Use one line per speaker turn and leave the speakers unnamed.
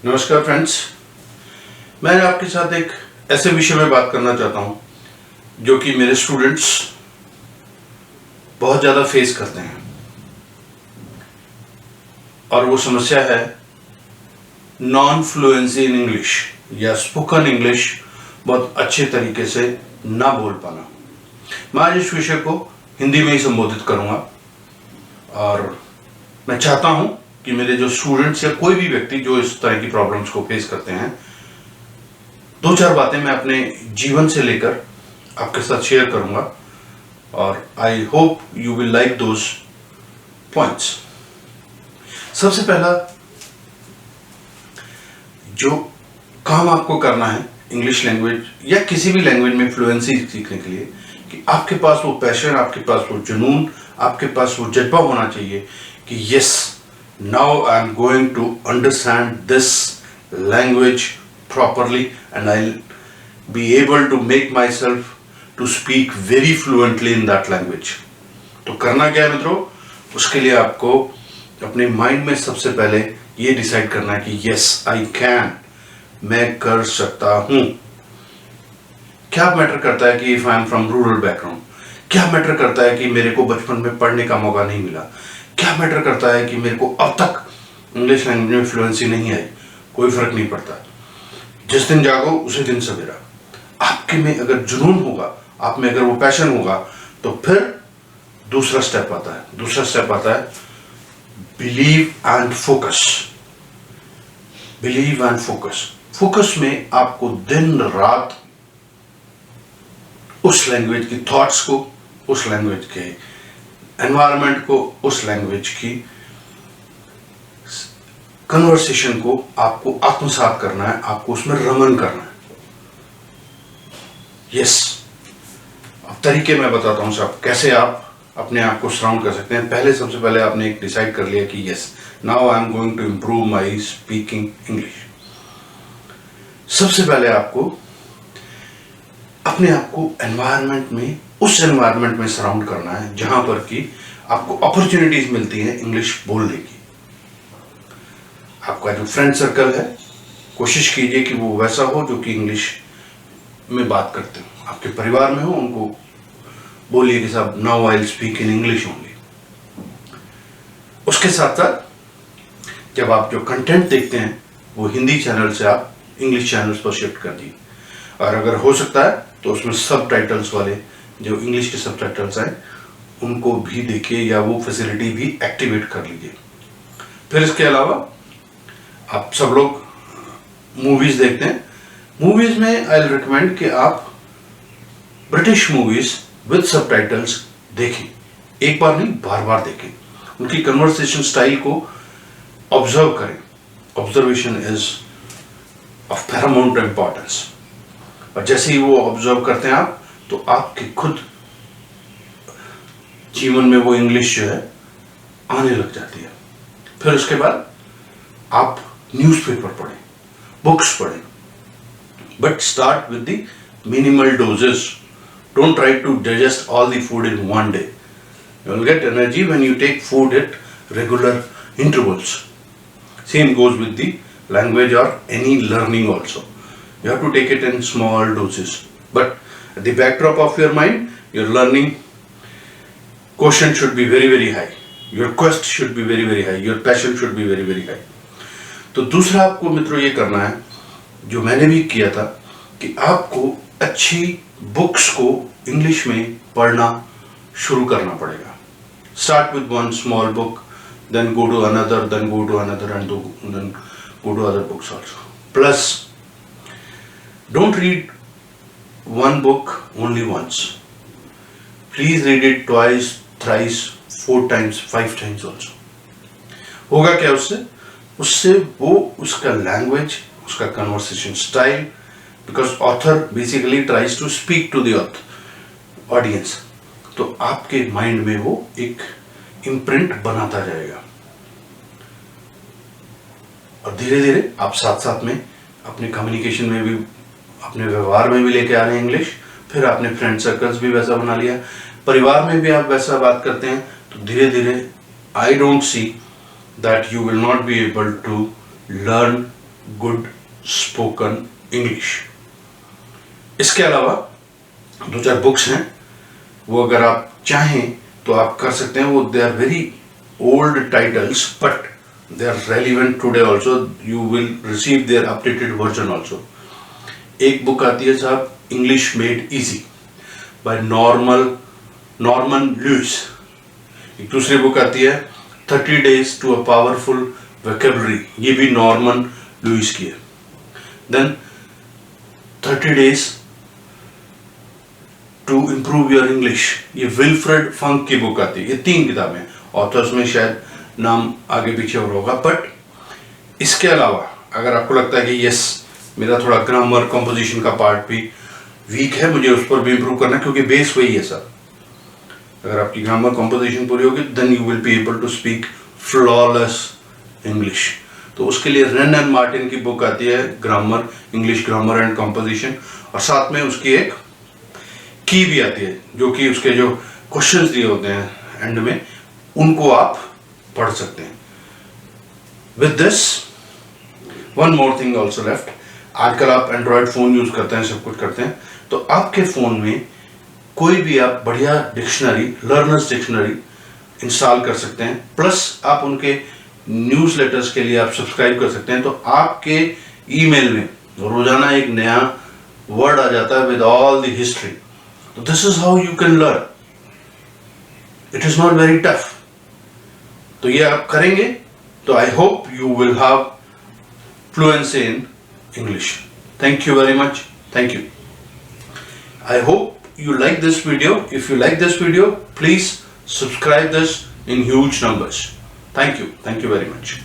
नमस्कार फ्रेंड्स, मैं आपके साथ एक ऐसे विषय में बात करना चाहता हूं जो कि मेरे स्टूडेंट्स बहुत ज़्यादा फेस करते हैं और वो समस्या है नॉन फ्लुएंसी इन इंग्लिश या स्पोकन इंग्लिश बहुत अच्छे तरीके से ना बोल पाना। मैं आज इस विषय को हिंदी में ही संबोधित करूंगा और मैं चाहता हूं कि मेरे जो स्टूडेंट्स या कोई भी व्यक्ति जो इस तरह की प्रॉब्लम्स को फेस करते हैं, दो चार बातें मैं अपने जीवन से लेकर आपके साथ शेयर करूंगा और I hope you will like those points. सबसे पहला जो काम आपको करना है इंग्लिश लैंग्वेज या किसी भी लैंग्वेज में फ्लुएंसी सीखने के लिए, कि आपके पास वो पैशन, आपके पास वो जुनून, आपके पास वो जज्बा होना चाहिए कि yes, now I am going to understand this language properly and I'll be able to make myself to speak very fluently in that language। तो करना क्या है मित्रों, उसके लिए आपको अपने माइंड में सबसे पहले ये डिसाइड करना है कि yes I can, मैं कर सकता हूँ। क्या मैटर करता है कि if I am from rural background, क्या मैटर करता है कि मेरे को बचपन में पढ़ने का मौका नहीं मिला, क्या मैटर करता है कि मेरे को अब तक इंग्लिश लैंग्वेज में फ्लुएंसी नहीं आई, कोई फर्क नहीं पड़ता। जिस दिन जागो उसी दिन सवेरा। आपके में अगर जुनून होगा, आप में अगर वो पैशन होगा, तो फिर दूसरा स्टेप आता है। दूसरा स्टेप आता है believe and focus. Believe and focus. Focus में आपको दिन रात उस लैंग्वेज की थॉट्स को, उस लैंग्वेज के एनवायरनमेंट को, उस लैंग्वेज की कन्वर्सेशन को आपको आत्मसात करना है, आपको उसमें रमन करना है। यस, अब तरीके मैं बताता हूं साहब कैसे आप अपने आप को सराउंड कर सकते हैं। पहले सबसे पहले आपने एक डिसाइड कर लिया कि yes, now I am going to improve my speaking English. सबसे पहले आपको अपने आप को एनवायरनमेंट में, उस एनवायरनमेंट में सराउंड करना है जहां पर कि आपको अपॉर्चुनिटीज मिलती है इंग्लिश बोलने की। आपका जो फ्रेंड सर्कल है, कोशिश कीजिए कि वो वैसा हो जो कि इंग्लिश में बात करते हो। आपके परिवार में हो, उनको बोलिए कि साहब now I will speak in English only. उसके साथ साथ जब आप जो कंटेंट देखते हैं वो हिंदी चैनल से आप इंग्लिश चैनल्स पर शिफ्ट कर दीजिए, और अगर हो सकता है तो उसमें सब टाइटल्स वाले जो इंग्लिश के सब टाइटल्स हैं उनको भी देखिए या वो फैसिलिटी भी एक्टिवेट कर लीजिए। फिर इसके अलावा आप सब लोग मूवीज देखते हैं। मूवीज में आई विल रिकमेंड कि आप ब्रिटिश मूवीज विद सब टाइटल्स देखें। एक बार नहीं, बार बार देखें। उनकी कन्वर्सेशन स्टाइल को ऑब्जर्व करें। Observation is of Paramount importance. और जैसे ही वो ऑब्जर्व करते हैं आप, तो आपके खुद जीवन में वो इंग्लिश जो है आने लग जाती है। फिर उसके बाद आप न्यूज़पेपर पढ़ें, बुक्स पढ़ें, but start with the minimal doses. Don't try to digest all the food in one day. You will get energy when you take food at regular intervals. Same goes with the language और any learning also. You have to take it in small doses, but at the backdrop of your mind, your learning quotient should be very very high. Your quest should be very very high. Your passion should be very very high. तो दूसरा आपको मित्रों ये करना है, जो मैंने भी किया था, कि आपको अच्छी बुक्स को इंग्लिश में पढ़ना शुरू करना पड़ेगा। Start with one small book, then go to another, then go to another, and then go to other books also. Plus, don't read one book only once. Please read it twice, thrice, 4 times, 5 times also. होगा क्या उससे? उससे वो उसका language, उसका conversation style, because author basically tries to speak to the audience, तो आपके mind में वो एक इम्प्रिंट बनाता जाएगा। और धीरे धीरे आप साथ साथ में अपने कम्युनिकेशन में भी, अपने व्यवहार में भी लेके आ रहे हैं इंग्लिश। फिर आपने फ्रेंड सर्कल्स भी वैसा बना लिया, परिवार में भी आप वैसा बात करते हैं, तो धीरे धीरे I don't see that you will not be able to learn good spoken English. इसके अलावा 2-4 बुक्स हैं, वो अगर आप चाहें तो आप कर सकते हैं। वो they are very old titles but they are relevant today also, you will receive their updated version also. एक बुक आती है साहब, English made easy by Norman Lewis. एक दूसरी बुक आती है 30 days to a powerful vocabulary, ये भी नॉर्मन लुइस की है। Then 30 days to improve your English, ये विल्फ्रेड फंक की बुक आती है। ये 3 किताबें, ऑथर्स में शायद नाम आगे पीछे और होगा। बट इसके अलावा अगर आपको लगता है कि यस मेरा थोड़ा ग्रामर कंपोजिशन का पार्ट भी वीक है, मुझे उस पर भी इम्प्रूव करना है, क्योंकि बेस वही है सर। अगर आपकी ग्रामर कंपोजिशन पूरी होगी then you will be able to speak flawless English. तो उसके लिए रेन एंड मार्टिन की बुक आती है, grammar, English grammar and composition, और साथ में उसकी एक की भी आती है, जो कि उसके जो क्वेश्चंस दिए होते हैं एंड में, उनको आप पढ़ सकते हैं। With this one more thing also left. आजकल आप एंड्रॉयड फोन यूज करते हैं, सब कुछ करते हैं, तो आपके फोन में कोई भी आप बढ़िया डिक्शनरी, लर्नर्स डिक्शनरी इंस्टॉल कर सकते हैं। प्लस आप उनके न्यूज़लेटर्स के लिए आप सब्सक्राइब कर सकते हैं। तो आपके ईमेल में रोजाना एक नया वर्ड आ जाता है विद ऑल द हिस्ट्री। तो this is how you can learn, it is not very tough. तो ये आप करेंगे तो I hope you will have fluency in English. Thank you very much. Thank you. I hope you like this video. If you like this video, please subscribe this in huge numbers. Thank you. Thank you very much.